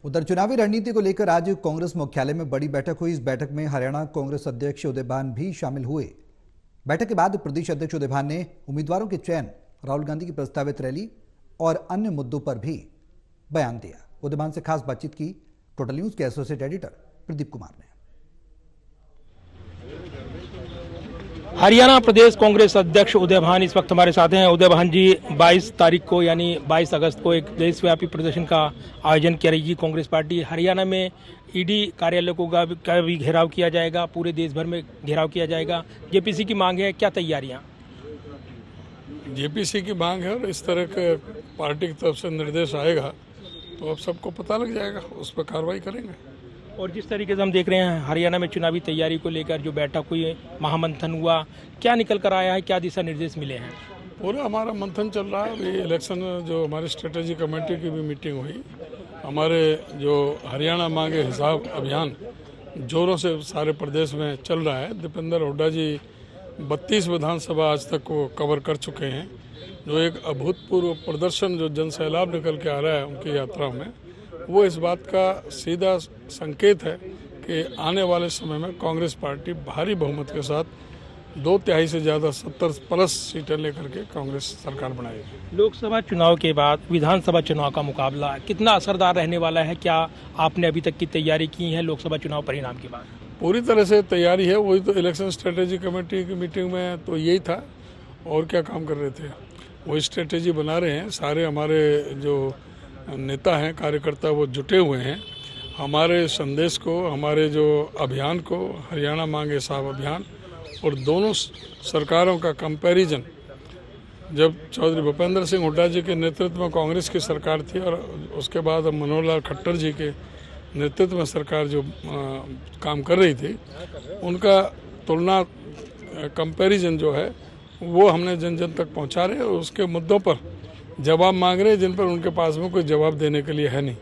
उधर चुनावी रणनीति को लेकर आज कांग्रेस मुख्यालय में बड़ी बैठक हुई। इस बैठक में हरियाणा कांग्रेस अध्यक्ष उदय भान भी शामिल हुए। बैठक के बाद प्रदेश अध्यक्ष उदय भान ने उम्मीदवारों के चयन, राहुल गांधी की प्रस्तावित रैली और अन्य मुद्दों पर भी बयान दिया। उदय भान से खास बातचीत की टोटल न्यूज के एसोसिएट एडिटर प्रदीप कुमार ने। हरियाणा प्रदेश कांग्रेस अध्यक्ष उदय भान इस वक्त हमारे साथ हैं। उदय भान जी, 22 तारीख को यानी 22 अगस्त को एक देशव्यापी प्रदर्शन का आयोजन किया रही कांग्रेस पार्टी। हरियाणा में ईडी कार्यालय का भी घेराव किया जाएगा, पूरे देश भर में घेराव किया जाएगा। जेपीसी की मांग है, क्या तैयारियां? जेपीसी की मांग है और इस तरह के पार्टी की तरफ से निर्देश आएगा तो अब सबको पता लग जाएगा, उस पर कार्रवाई करेंगे। और जिस तरीके से हम देख रहे हैं हरियाणा में चुनावी तैयारी को लेकर जो बैठक हुई, महामंथन हुआ, क्या निकल कर आया है, क्या दिशा निर्देश मिले हैं? पूरा हमारा मंथन चल रहा है। अभी इलेक्शन जो हमारी स्ट्रेटेजी कमेटी की भी मीटिंग हुई। हमारे जो हरियाणा मांगे हिसाब अभियान जोरों से सारे प्रदेश में चल रहा है। दीपेंद्र हुड्डा जी 32 विधानसभा आज तक को कवर कर चुके हैं। जो एक अभूतपूर्व प्रदर्शन जो जन सैलाब निकल के आ रहा है उनकी यात्रा में, वो इस बात का सीधा संकेत है कि आने वाले समय में कांग्रेस पार्टी भारी बहुमत के साथ 2/3 से ज़्यादा 70+ सीटें लेकर के कांग्रेस सरकार बनाएगी। लोकसभा चुनाव के बाद विधानसभा चुनाव का मुकाबला कितना असरदार रहने वाला है? क्या आपने अभी तक की तैयारी की है लोकसभा चुनाव परिणाम के बाद? पूरी तरह से तैयारी है। वही तो इलेक्शन स्ट्रेटेजी कमेटी की मीटिंग में तो यही था, और क्या काम कर रहे थे, वही स्ट्रेटेजी बना रहे हैं। सारे हमारे जो नेता हैं, कार्यकर्ता, वो जुटे हुए हैं। हमारे संदेश को, हमारे जो अभियान को, हरियाणा मांगे साहब अभियान और दोनों सरकारों का कंपैरिजन, जब चौधरी भूपेंद्र सिंह हुड्डा जी के नेतृत्व में कांग्रेस की सरकार थी और उसके बाद मनोहर लाल खट्टर जी के नेतृत्व में सरकार जो काम कर रही थी, उनका तुलना कंपैरिजन जो है वो हमने जन जन तक पहुंचा रहे और उसके मुद्दों पर जवाब मांग रहे हैं जिन पर उनके पास में कोई जवाब देने के लिए है नहीं।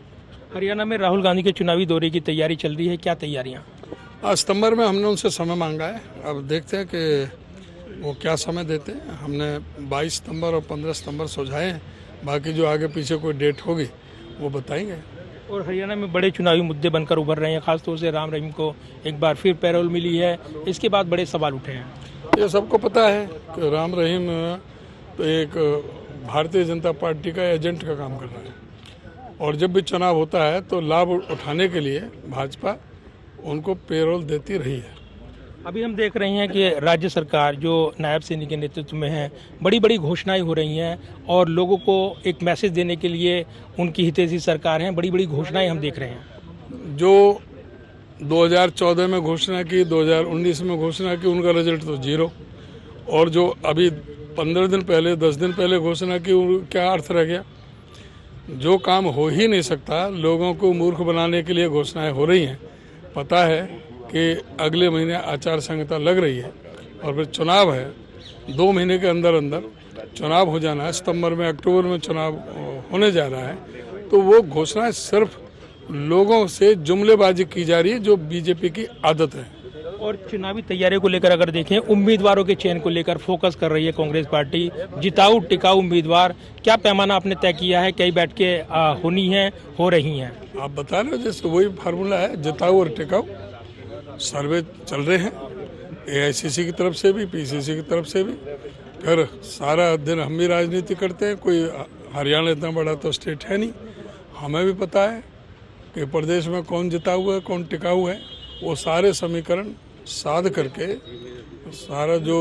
हरियाणा में राहुल गांधी के चुनावी दौरे की तैयारी चल रही है, क्या तैयारियां? सितंबर में हमने उनसे समय मांगा है। अब देखते हैं कि वो क्या समय देते हैं। हमने 22 सितंबर और 15 सितंबर सुझाए हैं। बाकी जो आगे पीछे कोई डेट होगी वो बताएंगे। और हरियाणा में बड़े चुनावी मुद्दे बनकर उभर रहे हैं, खासतौर से राम रहीम को एक बार फिर पैरोल मिली है। इसके बाद बड़े सवाल उठे हैं। ये सबको पता है कि राम रहीम तो एक भारतीय जनता पार्टी का एजेंट का काम कर रहा है और जब भी चुनाव होता है तो लाभ उठाने के लिए भाजपा उनको पेरोल देती रही है। अभी हम देख रहे हैं कि राज्य सरकार जो नायब सैनी के नेतृत्व में है, बड़ी बड़ी घोषणाएं हो रही हैं और लोगों को एक मैसेज देने के लिए उनकी हितैषी सरकार है, बड़ी बड़ी घोषणाएं हम देख रहे हैं। जो 2014 में घोषणा की, 2019 में घोषणा की, उनका रिजल्ट तो 0। और जो अभी 15 दिन पहले, 10 दिन पहले घोषणा की, क्या अर्थ रह गया? जो काम हो ही नहीं सकता, लोगों को मूर्ख बनाने के लिए घोषणाएं हो रही हैं। पता है कि अगले महीने आचार संहिता लग रही है और फिर चुनाव है। 2 महीने के अंदर अंदर चुनाव हो जाना है। सितंबर में, अक्टूबर में चुनाव होने जा रहा है। तो वो घोषणाएं सिर्फ लोगों से जुमलेबाजी की जा रही है, जो बीजेपी की आदत है। और चुनावी तैयारी को लेकर अगर देखें, उम्मीदवारों के चयन को लेकर फोकस कर रही है कांग्रेस पार्टी। जिताऊ टिकाऊ उम्मीदवार, क्या पैमाना आपने तय किया है? कई बैठकें होनी है, हो रही हैं? आप बता रहे हो, जैसे वही फार्मूला है, जिताऊ और टिकाऊ। सर्वे चल रहे हैं एआईसीसी की तरफ से भी, पीसीसी की तरफ से भी। फिर सारा दिन हम भी राजनीति करते हैं। कोई हरियाणा इतना बड़ा तो स्टेट है नहीं। हमें भी पता है कि प्रदेश में कौन जिताऊ है, कौन टिकाऊ है। वो सारे समीकरण साध करके सारा जो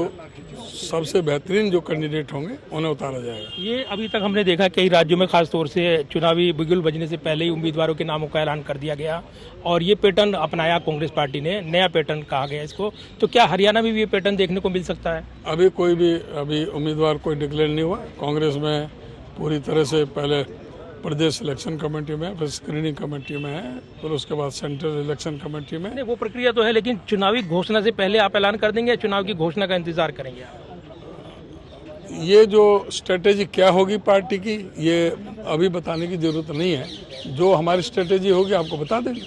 सबसे बेहतरीन जो कैंडिडेट होंगे उन्हें उतारा जाएगा। ये अभी तक हमने देखा कई राज्यों में, खासतौर से चुनावी बिगुल बजने से पहले ही उम्मीदवारों के नामों का ऐलान कर दिया गया और ये पैटर्न अपनाया कांग्रेस पार्टी ने, नया पैटर्न कहा गया इसको। तो क्या हरियाणा में भी ये पैटर्न देखने को मिल सकता है? अभी उम्मीदवार कोई डिक्लेयर नहीं हुआ। कांग्रेस में पूरी तरह से पहले प्रदेश इलेक्शन कमेटी में, फिर स्क्रीनिंग कमेटी में है, फिर उसके बाद सेंट्रल इलेक्शन कमेटी में। नहीं, वो प्रक्रिया तो है, लेकिन चुनावी घोषणा से पहले आप ऐलान कर देंगे या चुनाव की घोषणा का इंतजार करेंगे? ये जो स्ट्रेटेजी क्या होगी पार्टी की, ये अभी बताने की जरूरत नहीं है। जो हमारी स्ट्रेटेजी होगी आपको बता देंगे।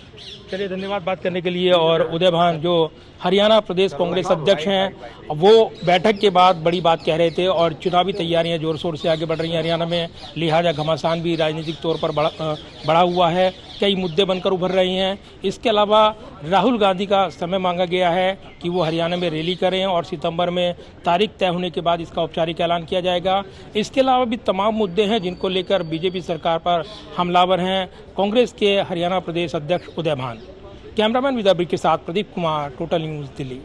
चलिए, धन्यवाद बात करने के लिए। और उदय भान जो हरियाणा प्रदेश कांग्रेस अध्यक्ष हैं, वो बैठक के बाद बड़ी बात कह रहे थे और चुनावी तैयारियां जोर शोर से आगे बढ़ रही हैं हरियाणा में। लिहाजा घमासान भी राजनीतिक तौर पर बढ़ा हुआ है कई मुद्दे बनकर उभर रहे हैं। इसके अलावा राहुल गांधी का समय मांगा गया है कि वो हरियाणा में रैली करें और सितंबर में तारीख तय होने के बाद इसका औपचारिक ऐलान किया जाएगा। इसके अलावा भी तमाम मुद्दे हैं जिनको लेकर बीजेपी सरकार पर हमलावर हैं कांग्रेस के हरियाणा प्रदेश अध्यक्ष उदय भान। कैमरामैन विदा ब्रिक के साथ प्रदीप कुमार, टोटल न्यूज़, दिल्ली।